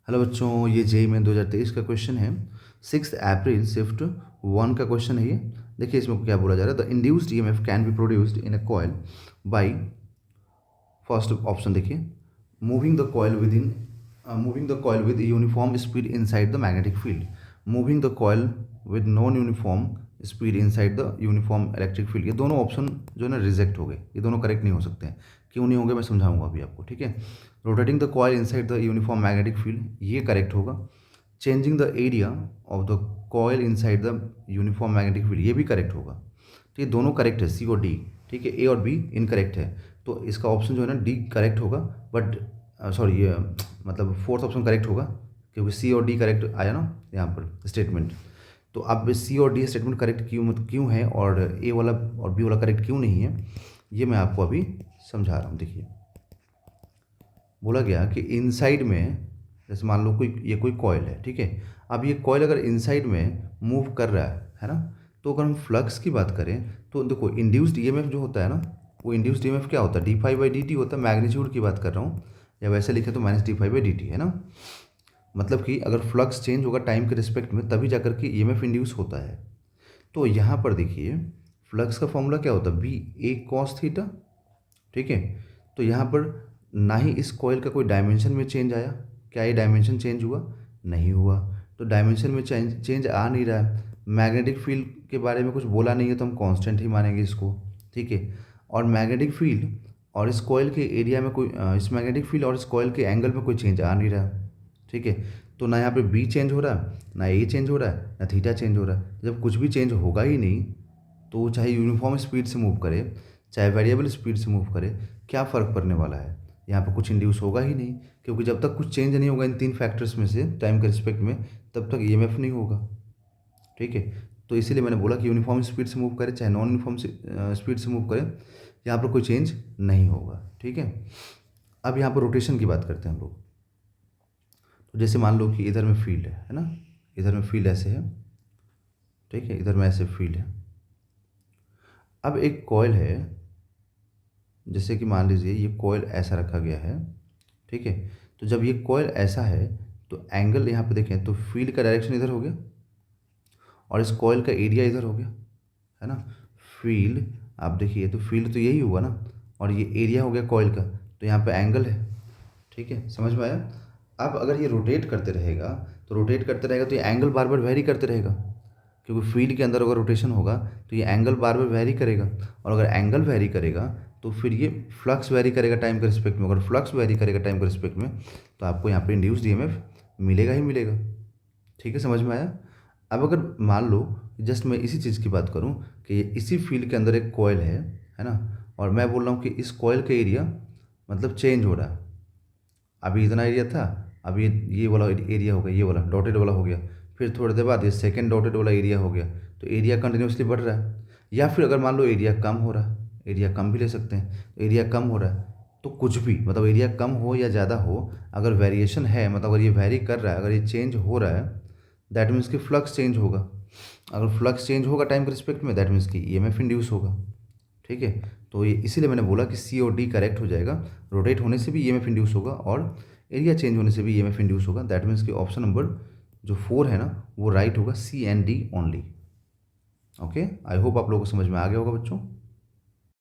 Hello बच्चों, ये JEE में 2023 का क्वेश्चन है। 6 अप्रैल शिफ्ट 1 का क्वेश्चन है ये। देखिए इसमें क्या बोला जा रहा है। The induced EMF can be produced in a coil by, first option देखिए, moving the coil within moving the coil with uniform speed inside the magnetic field, moving the coil with non uniform speed inside the uniform electric field. ये दोनों option जो है ना reject हो गए, ये दोनों करेक्ट नहीं हो सकते हैं। क्यों नहीं होंगे मैं समझाऊंगा अभी आपको, ठीक है। Rotating the coil inside the uniform magnetic field ये करेक्ट होगा। Changing the area of the coil inside the uniform magnetic field ये भी करेक्ट होगा। तो ये दोनों करेक्ट है, सी और डी, ठीक है। ए और बी इनकरेक्ट है, तो इसका ऑप्शन जो है ना डी करेक्ट होगा। बट सॉरी, ये मतलब फोर्थ ऑप्शन करेक्ट होगा, क्योंकि सी और डी करेक्ट आया ना यहाँ पर स्टेटमेंट। तो अब सी और डी स्टेटमेंट करेक्ट क्यों है और ए वाला और बी वाला करेक्ट क्यों नहीं है, ये मैं आपको अभी समझा रहा हूँ। देखिए बोला गया कि इनसाइड में, जैसे मान लो ये कोई कॉइल है, ठीक है। अब ये कॉइल अगर इनसाइड में मूव कर रहा है ना, तो अगर हम फ्लक्स की बात करें तो देखो इंड्यूस्ड ईएमएफ जो होता है ना, वो इंड्यूस्ड ईएमएफ क्या होता है, d phi by d t होता है। मैग्नीट्यूड की बात कर रहा हूँ, या वैसे लिखे तो minus d phi by d t है ना। मतलब कि अगर फ्लक्स चेंज होगा टाइम के रिस्पेक्ट में तभी जाकर के ईएमएफ इंड्यूस होता है। तो यहाँ पर देखिए फ्लक्स का फॉर्मूला क्या होता है, बी ए कॉस थीटा, ठीक है। तो यहाँ पर ना ही इस कॉइल का कोई डायमेंशन में चेंज आया, क्या ये डायमेंशन चेंज हुआ, नहीं हुआ। तो डायमेंशन में चेंज आ नहीं रहा है। मैग्नेटिक फील्ड के बारे में कुछ बोला नहीं है, तो हम कांस्टेंट ही मानेंगे इसको, ठीक है। और मैग्नेटिक फील्ड और इस कॉइल के एरिया में कोई इस मैग्नेटिक फील्ड और इस कॉइल के एंगल में कोई चेंज आ नहीं रहा है, ठीक है। तो ना यहाँ पे बी चेंज हो रहा है, ना ए चेंज हो रहा है, ना थीटा चेंज हो रहा है। जब कुछ भी चेंज होगा ही नहीं, तो चाहे यूनिफॉर्म स्पीड से मूव करे चाहे वेरिएबल स्पीड से मूव करे, क्या फ़र्क पड़ने वाला है। यहाँ पर कुछ इंड्यूस होगा ही नहीं, क्योंकि जब तक कुछ चेंज नहीं होगा इन तीन फैक्टर्स में से टाइम के रिस्पेक्ट में, तब तक ईएमएफ नहीं होगा, ठीक है। तो इसीलिए मैंने बोला कि यूनिफॉर्म स्पीड से मूव करे चाहे नॉन यूनिफॉर्म स्पीड से मूव करे, यहाँ पर कोई चेंज नहीं होगा, ठीक है। अब यहाँ पर रोटेशन की बात करते हैं हम लोग। तो जैसे मान लो कि इधर में फील्ड है ना, इधर में फील्ड ऐसे है, ठीक है, इधर में ऐसे फील्ड है। अब एक कॉइल है, जैसे कि मान लीजिए ये कॉइल ऐसा रखा गया है, ठीक है। तो जब ये कॉइल ऐसा है तो एंगल यहाँ पे देखें तो फील्ड का डायरेक्शन इधर हो गया और इस कॉइल का एरिया इधर हो गया, है ना। फील्ड आप देखिए तो फील्ड तो यही हुआ ना, और ये एरिया हो गया कॉइल का, तो यहाँ पे एंगल है, ठीक है, समझ में आया। अब अगर ये रोटेट करते रहेगा तो ये एंगल बार बार वेरी करते रहेगा, क्योंकि फील्ड के अंदर अगर रोटेशन होगा तो ये एंगल बार बार वेरी करेगा। और अगर एंगल वेरी करेगा तो फिर ये फ्लक्स वेरी करेगा टाइम के रिस्पेक्ट में। अगर फ्लक्स वेरी करेगा टाइम के रिस्पेक्ट में, तो आपको यहाँ पे इंड्यूस्ड ईएमएफ मिलेगा ही मिलेगा, ठीक है, समझ में आया। अब अगर मान लो जस्ट मैं इसी चीज़ की बात करूँ कि इसी फील्ड के अंदर एक कॉइल है ना, और मैं बोल रहा हूँ कि इस कॉइल का एरिया मतलब चेंज हो रहा है। अभी इतना एरिया था, अब ये वाला एरिया हो गया, ये वाला डॉटेड वाला हो गया। फिर थोड़ी देर बाद ये सेकंड डॉटेड वाला एरिया हो गया, तो एरिया कंटिन्यूसली बढ़ रहा है। या फिर अगर मान लो एरिया कम हो रहा है, एरिया कम भी ले सकते हैं, तो एरिया कम हो रहा है तो कुछ भी मतलब एरिया कम हो या ज़्यादा हो, अगर वेरिएशन है मतलब अगर ये वेरी कर रहा है, अगर ये चेंज हो रहा है, दैट मीन्स कि फ्लक्स चेंज होगा। अगर फ्लक्स चेंज होगा टाइम के रिस्पेक्ट में, दैट मीन्स कि ईएमएफ इंड्यूस होगा, ठीक है। तो ये इसीलिए मैंने बोला कि सी और डी करेक्ट हो जाएगा। रोटेट होने से भी ईएमएफ इंड्यूस होगा और एरिया चेंज होने से भी ईएमएफ इंड्यूस होगा। दैट मीन्स कि ऑप्शन नंबर जो 4 है ना, वो राइट होगा, C and D only. Okay, I hope आप लोगों को समझ में आ गया होगा बच्चों।